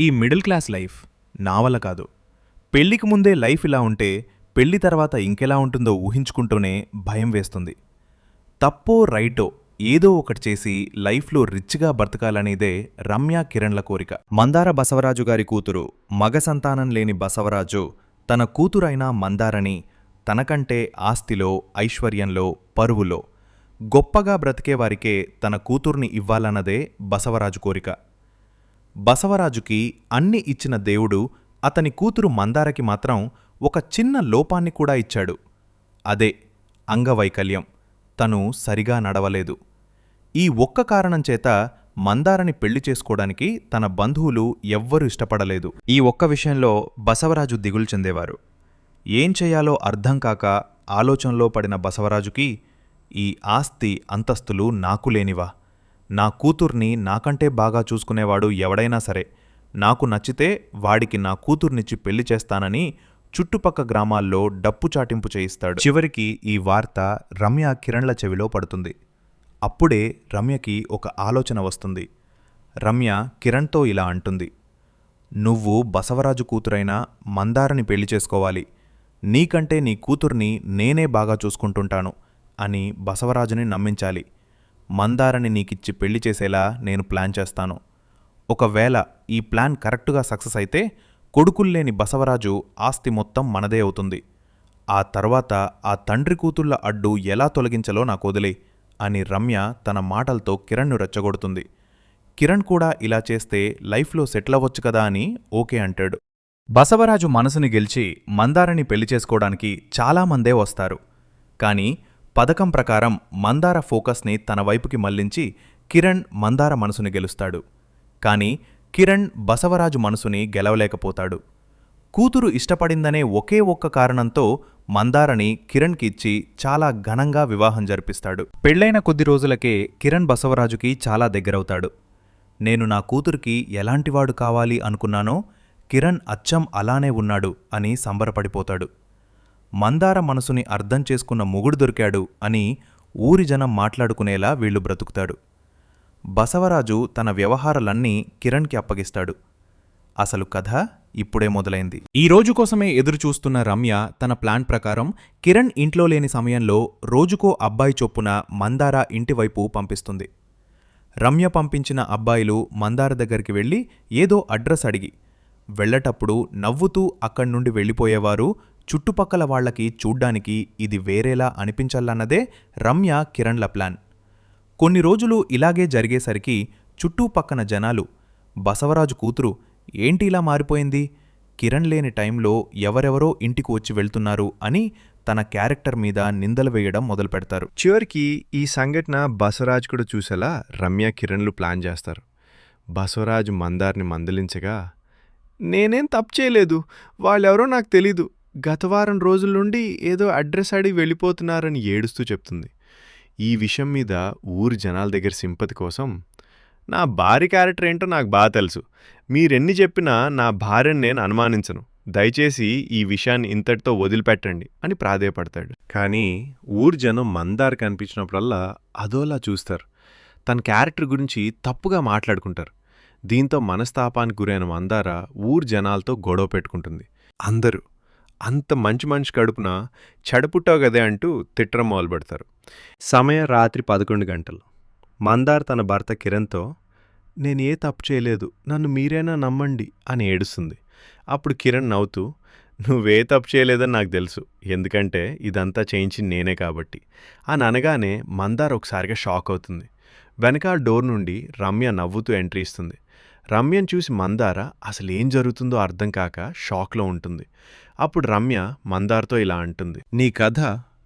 ఈ middle class life నా వల్ల కాదు. పెళ్లికి ముందే లైఫ్ ఇలా ఉంటే పెళ్లి తర్వాత ఇంకెలా ఉంటుందో ఊహించుకుంటూనే భయం వేస్తుంది. తప్పో రైటో ఏదో ఒకటి చేసి లైఫ్లో రిచ్గా బతకాలనేదే రమ్య కిరణ్ల కోరిక. మందార బసవరాజు గారి కూతురు, మగ సంతానం లేని బసవరాజు తన కూతురైన మందారని తనకంటే ఆస్తిలో, ఐశ్వర్యంలో, పరువులో గొప్పగా బ్రతికేవారికే తన కూతుర్ని ఇవ్వాలన్నదే బసవరాజు కోరిక. బసవరాజుకి అన్ని ఇచ్చిన దేవుడు అతని కూతురు మందారకి మాత్రం ఒక చిన్న లోపాన్ని కూడా ఇచ్చాడు. అదే అంగవైకల్యం. తను సరిగా నడవలేదు. ఈ ఒక్క కారణం చేత మందారని పెళ్లి చేసుకోవడానికి తన బంధువులు ఎవ్వరూ ఇష్టపడలేదు. ఈ ఒక్క విషయంలో బసవరాజు దిగులు చెందేవారు. ఏం చెయ్యాలో అర్థం కాక ఆలోచనలో పడిన బసవరాజుకి ఈ ఆస్తి అంతస్తులు నాకు లేనివా? నా కూతుర్ని నాకంటే బాగా చూసుకునేవాడు ఎవడైనా సరే, నాకు నచ్చితే వాడికి నా కూతుర్నిచ్చి పెళ్లి చేస్తానని చుట్టుపక్క గ్రామాల్లో డప్పు చాటింపు చేయిస్తాడు. చివరికి ఈ వార్త రమ్య కిరణ్ల చెవిలో పడుతుంది. అప్పుడే రమ్యకి ఒక ఆలోచన వస్తుంది. రమ్య కిరణ్తో ఇలా అంటుంది, నువ్వు బసవరాజు కూతురైన మందారని పెళ్లి చేసుకోవాలి. నీకంటే నీ కూతుర్ని నేనే బాగా చూసుకుంటుంటాను అని బసవరాజుని నమ్మించాలి. మందారని నీకిచ్చి పెళ్లి చేసేలా నేను ప్లాన్ చేస్తాను. ఒకవేళ ఈ ప్లాన్ కరెక్టుగా సక్సెస్ అయితే కొడుకుల్లేని బసవరాజు ఆస్తి మొత్తం మనదే అవుతుంది. ఆ తర్వాత ఆ తండ్రి కూతుళ్ల అడ్డు ఎలా తొలగించాలో నాకు వదిలే అని రమ్య తన మాటలతో కిరణ్ను రెచ్చగొడుతుంది. కిరణ్ కూడా ఇలా చేస్తే లైఫ్లో సెటిల్ అవ్వచ్చు కదా అని ఓకే అంటాడు. బసవరాజు మనసుని గెలిచి మందారని పెళ్లి చేసుకోవడానికి చాలామందే వస్తారు. కానీ పథకం ప్రకారం మందార ఫోకస్ని తన వైపుకి మళ్లించి కిరణ్ మందార మనసుని గెలుస్తాడు. కానీ కిరణ్ బసవరాజు మనసుని గెలవలేకపోతాడు. కూతురు ఇష్టపడిందనే ఒకే ఒక్క కారణంతో మందారని కిరణ్కి ఇచ్చి చాలా ఘనంగా వివాహం జరిపిస్తాడు. పెళ్లైన కొద్ది రోజులకే కిరణ్ బసవరాజుకి చాలా దగ్గరవుతాడు. నేను నా కూతురికి ఎలాంటివాడు కావాలి అనుకున్నానో కిరణ్ అచ్చం అలానే ఉన్నాడు అని సంబరపడిపోతాడు. మందార మనసుని అర్థం చేసుకున్న మొగుడు దొరికాడు అని ఊరి జనం మాట్లాడుకునేలా వీళ్లు బ్రతుకుతాడు. బసవరాజు తన వ్యవహారాలన్నీ కిరణ్కి అప్పగిస్తాడు. అసలు కథ ఇప్పుడే మొదలైంది. ఈ రోజు కోసమే ఎదురుచూస్తున్న రమ్య తన ప్లాన్ ప్రకారం కిరణ్ ఇంట్లో లేని సమయంలో రోజుకో అబ్బాయి చొప్పున మందార ఇంటివైపు పంపిస్తుంది. రమ్య పంపించిన అబ్బాయిలు మందార దగ్గరికి వెళ్లి ఏదో అడ్రస్ అడిగి వెళ్లటప్పుడు నవ్వుతూ అక్కడ్నుండి వెళ్ళిపోయేవారు. చుట్టుపక్కల వాళ్లకి చూడ్డానికి ఇది వేరేలా అనిపించాలన్నదే రమ్య కిరణ్ల ప్లాన్. కొన్ని రోజులు ఇలాగే జరిగేసరికి చుట్టుపక్కన జనాలు బసవరాజు కూతురు ఏంటి ఇలా మారిపోయింది, కిరణ్ లేని టైంలో ఎవరెవరో ఇంటికి వచ్చి వెళ్తున్నారు అని తన క్యారెక్టర్ మీద నిందలు వేయడం మొదలుపెడతారు. చివరికి ఈ సంఘటన బసవరాజు కూడా చూసేలా రమ్య కిరణ్లు ప్లాన్ చేస్తారు. బసవరాజు మందార్ని మందలించగా, నేనేం తప్పు చేయలేదు, వాళ్ళెవరో నాకు తెలీదు, గత వారం రోజుల నుండి ఏదో అడ్రస్ అడిగి వెళ్ళిపోతున్నారని ఏడుస్తూ చెప్తుంది. ఈ విషయం మీద ఊరి జనాల దగ్గర సింపతి కోసం, నా భార్య క్యారెక్టర్ ఏంటో నాకు బాగా తెలుసు, మీరెన్ని చెప్పినా నా భార్యను నేను అనుమానించను, దయచేసి ఈ విషయాన్ని ఇంతటితో వదిలిపెట్టండి అని ప్రాధేయపడతాడు. కానీ ఊరి జనం మందార్ కనిపించినప్పుడల్లా అదోలా చూస్తారు. తన క్యారెక్టర్ గురించి తప్పుగా మాట్లాడుకుంటారు. దీంతో మనస్తాపానికి గురైన మందార ఊరి జనాలతో గొడవ పెట్టుకుంటుంది. అందరూ అంత మంచి మనిషి కడుపున చెడపుట్టావు గదే అంటూ తిట్టడం మొదలుపెడతారు. సమయం రాత్రి 11 గంటలు. మందార్ తన భర్త కిరణ్తో, నేను ఏ తప్పు చేయలేదు, నన్ను మీరైనా నమ్మండి అని ఏడుస్తుంది. అప్పుడు కిరణ్ నవ్వుతూ, నువ్వే తప్పు చేయలేదని నాకు తెలుసు, ఎందుకంటే ఇదంతా చేయించింది నేనే కాబట్టి అని అనగానే మందార్ ఒకసారిగా షాక్ అవుతుంది. వెనకాల డోర్ నుండి రమ్య నవ్వుతూ ఎంట్రీ ఇస్తుంది. రమ్యను చూసి మందార అసలేం జరుగుతుందో అర్థం కాక షాక్లో ఉంటుంది. అప్పుడు రమ్య మందార్తో ఇలా అంటుంది, నీ కథ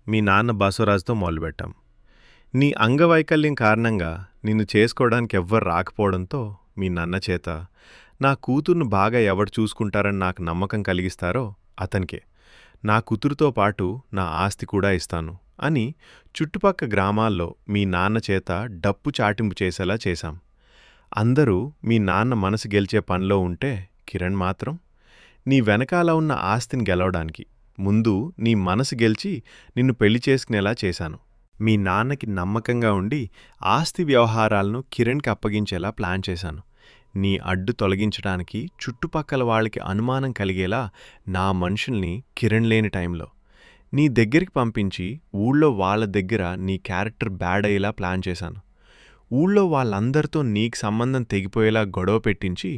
మీ నాన్న బసవరాజుతో మొదలుపెట్టాం. నీ అంగవైకల్యం కారణంగా నిన్ను చేసుకోవడానికి ఎవ్వరు రాకపోవడంతో మీ నాన్న చేత నా కూతుర్ను బాగా ఎవరు చూసుకుంటారని నాకు నమ్మకం కలిగిస్తారో అతనికే నా కూతురుతో పాటు నా ఆస్తి కూడా ఇస్తాను అని చుట్టుపక్క గ్రామాల్లో మీ నాన్న చేత డప్పు చాటింపు చేసేలా చేశాం. అందరూ మీ నాన్న మనసు గెలిచే పనిలో ఉంటే కిరణ్ మాత్రం నీ వెనకాల ఉన్న ఆస్తిని గెలవడానికి ముందు నీ మనసు గెలిచి నిన్ను పెళ్లి చేసుకునేలా చేశాను. మీ నాన్నకి నమ్మకంగా ఉండి ఆస్తి వ్యవహారాలను కిరణ్కి అప్పగించేలా ప్లాన్ చేశాను. నీ అడ్డు తొలగించడానికి చుట్టుపక్కల వాళ్ళకి అనుమానం కలిగేలా నా మనుషుల్ని కిరణ్ లేని టైంలో నీ దగ్గరికి పంపించి ఊళ్ళో వాళ్ళ దగ్గర నీ క్యారెక్టర్ బ్యాడ్ అయ్యేలా ప్లాన్ చేశాను. ఊళ్ళో వాళ్ళందరితో నీకు సంబంధం తెగిపోయేలా గొడవ పెట్టించి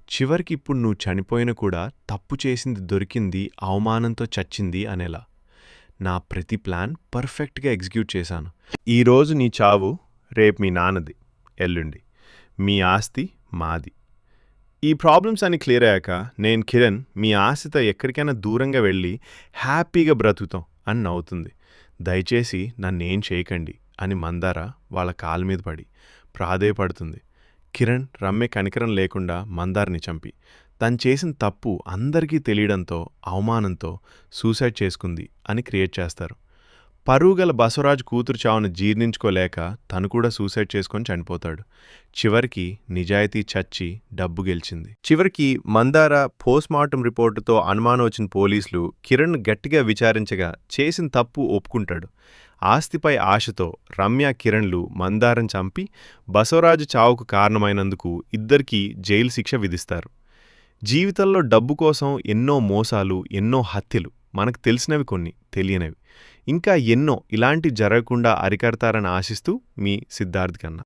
చివరికి ఇప్పుడు నువ్వు చనిపోయిన కూడా తప్పు చేసింది దొరికింది, అవమానంతో చచ్చింది అనేలా నా ప్రతి ప్లాన్ పర్ఫెక్ట్గా ఎగ్జిక్యూట్ చేశాను. ఈరోజు నీ చావు, రేపు మీ నాన్నది, ఎల్లుండి మీ ఆస్తి మాది. ఈ ప్రాబ్లమ్స్ అన్ని క్లియర్ అయ్యాక నేను కిరణ్ మీ ఆశతో ఎక్కడికైనా దూరంగా వెళ్ళి హ్యాపీగా బ్రతుకుతాం అని నవ్వుతుంది. దయచేసి నన్నేం చేయకండి అని మందార వాళ్ళ కాళ్ళ మీద పడి ప్రాధేయపడుతుంది. కిరణ్ రమ్య కనికరం లేకుండా మందార్ని చంపి తను చేసిన తప్పు అందరికీ తెలియడంతో అవమానంతో సూసైడ్ చేసుకుంది అని క్రియేట్ చేస్తారు. పరువుగల బసవరాజు కూతురు చావును జీర్ణించుకోలేక తను కూడా సూసైడ్ చేసుకొని చనిపోతాడు. చివరికి నిజాయితీ చచ్చి డబ్బు గెలిచింది. చివరికి మందార పోస్ట్మార్టం రిపోర్టుతో అనుమానం వచ్చిన పోలీసులు కిరణ్ గట్టిగా విచారించగా చేసిన తప్పు ఒప్పుకుంటాడు. ఆస్తిపై ఆశతో రమ్య కిరణ్లు మందారం చంపి బసవరాజు చావుకు కారణమైనందుకు ఇద్దరికీ జైలు శిక్ష విధిస్తారు. జీవితంలో డబ్బు కోసం ఎన్నో మోసాలు, ఎన్నో హత్యలు, మనకు తెలిసినవి కొన్ని, తెలియనివి ఇంకా ఎన్నో ఇలాంటి జరగకుండా అరికడతారని ఆశిస్తూ మీ సిద్ధార్థ్ కన్నా.